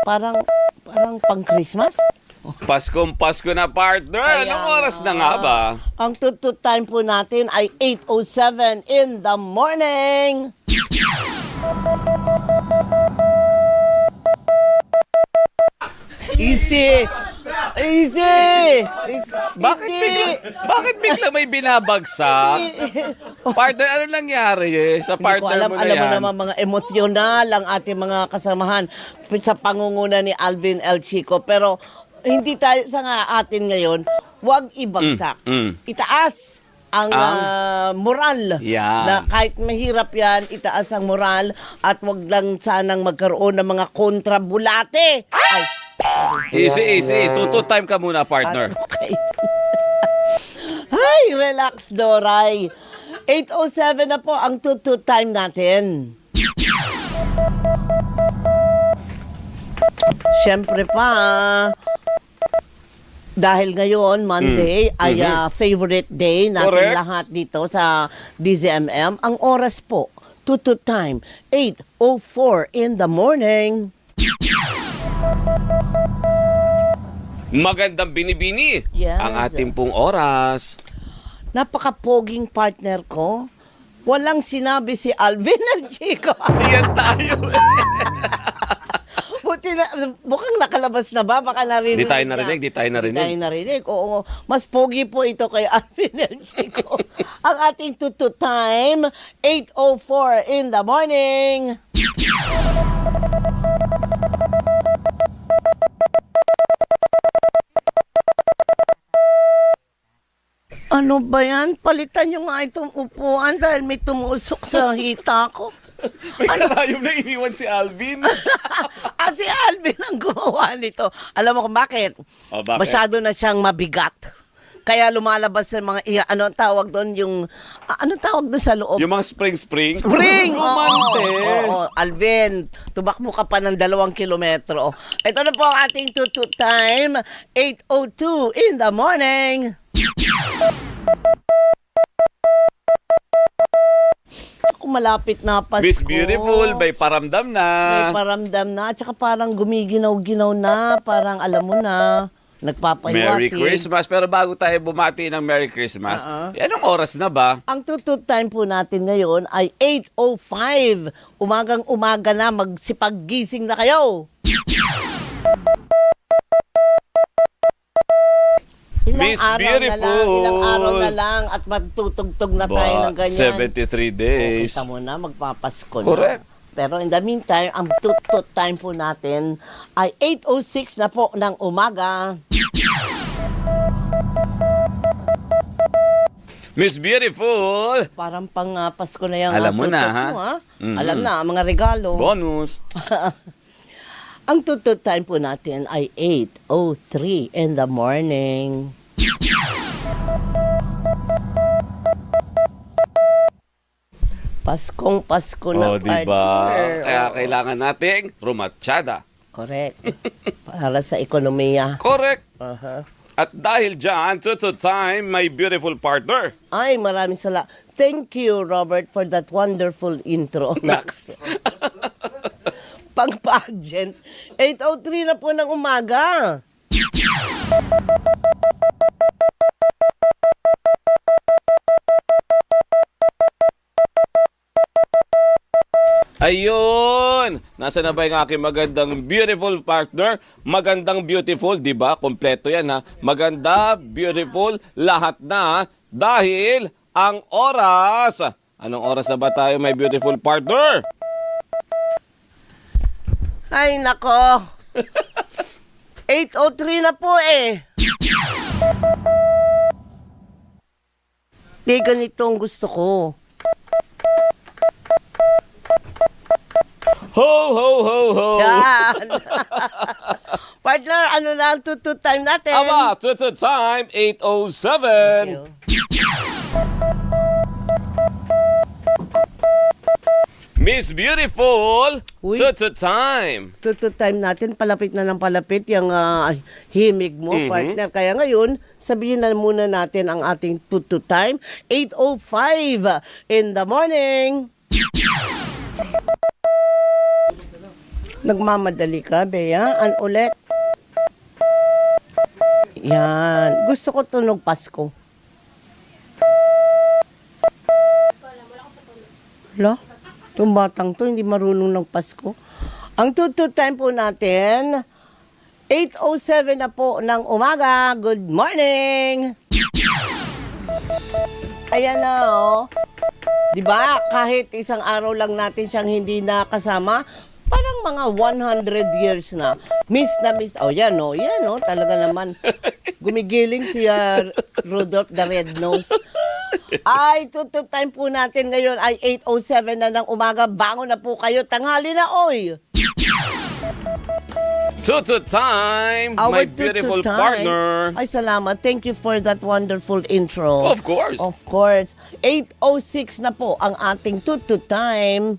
Parang pang-Christmas? Paskong Pasko na, partner. Anong oras na nga ba? Ang tutut time po natin ay 8:07 in the morning. Easy! Bakit bigla may binabagsak? Partner, ano nangyari sa Hindi ko partner alam, mo na alam mo yan? naman mga emosyonal ang ating mga kasamahan sa pangunguna ni Alvin L. Chico. Pero hindi tayo sa nga atin ngayon, huwag ibagsak. Itaas ang moral. Yan. Na kahit mahirap yan, itaas ang moral at wag lang sanang magkaroon ng mga kontrabulate. Ay, Easy. Tuto time ka muna, partner. okay. Ay, relax, Doray. 8:07 na po ang tutu time natin. Siyempre pa, dahil ngayon, Monday, ay favorite day natin Correct. lahat dito sa DZMM. Ang oras po, tutu time, 8:04 in the morning. Magandang binibini Yes. ang ating pong oras. Napaka-poging partner ko. Walang sinabi si Alvin at Chico. Yan tayo. Buti na, mukhang nakalabas na ba? Baka narinig Di tayo niya. narinig, di tayo narinig. Di tayo narinig. Oo, mas pogi po ito kay Alvin at Chico. Ang ating tutu time, 8:04 in the morning. Ano ba yan? Palitan nyo nga itong upuan dahil may tumusok sa hita ko. May karayom na iniwan si Alvin. At si Alvin ang gumawa nito. Alam mo kung bakit? Oh, bakit? Masyado na siyang mabigat. Kaya lumalabas sa mga, ano ang tawag doon, ano tawag doon sa loob? Yung mga spring. Spring! Gumantes. Oo. Alvin, tumakbo ka pa ng 2 kilometro. Ito na po ang ating tutu time, 8:02 in the morning. Ako malapit na Pasko. Miss Beautiful, may paramdam na. May paramdam na. At saka parang gumiginaw-ginaw na. Parang alam mo na, nagpapahiwati. Merry Christmas. Pero bago tayo bumati ng Merry Christmas, anong oras na ba? Ang tutut time po natin ngayon ay 8:05. Umagang-umaga na, magsipag-gising na kayo. Miss Beautiful. Ilang araw na lang at magtutugtog na tayo ng ganyan. 73 days. Kita mo na, magpapasko na. Correct. Pero in the meantime, ang tutut time po natin ay 8:06 na po ng umaga. Miss Beautiful. Parang pang Pasko na yung Alam mo na, tutut ha? mo, ha? Mhm. Alam na, ang mga regalo. Bonus. Ang tutut time po natin ay 8:03 in the morning. Paskong Pasko na, Diba? partner. Kaya Oo. kailangan nating rumatsyada. Correct. Para sa ekonomiya. Correct. Aha. At dahil dyan, to time, my beautiful partner. Ay, maraming salamat. Thank you, Robert, for that wonderful intro. Max. Pang-pageant. 8:03 na po ng umaga. Ayun! Nasa na ba yung aking magandang beautiful partner? Magandang beautiful, di ba? Kompleto yan ha. Maganda, beautiful, lahat na. Dahil ang oras. Anong oras na ba tayo, my beautiful partner? Ay, nako. 8:03 na po eh. Di ganito ang gusto ko. Ho, ho, ho, ho! Yan. Partner, ano na ang tutut time natin? Aba, to time, 8:07. Miss Beautiful, Uy. to time. Tutut time natin, palapit na ng palapit yung himig mo, partner. Kaya ngayon, sabihin na muna natin ang ating tutut time. 8:05 in the morning. Nagmamadali ka, Bea? An ulit? Yan. Gusto ko tunog Pasko. Hala? Itong batang to, hindi marunong ng Pasko. Ang tutut time po natin, 8:07 na po ng umaga. Good morning! Ayan na, oh. Diba, kahit isang araw lang natin siyang hindi nakasama, parang mga 100 years na. Miss na miss. Oh, yan, oh. Yan, oh. Talaga naman. Gumigiling si Rudolph the Red-Nose. Ay, tutut time po natin ngayon ay 8:07 na ng umaga. Bangon na po kayo. Tanghali na, oy. Tutu time, Our my beautiful tutu time. partner. Ay, salamat. Thank you for that wonderful intro. Of course. Of course. 8:06 na po ang ating tutu time.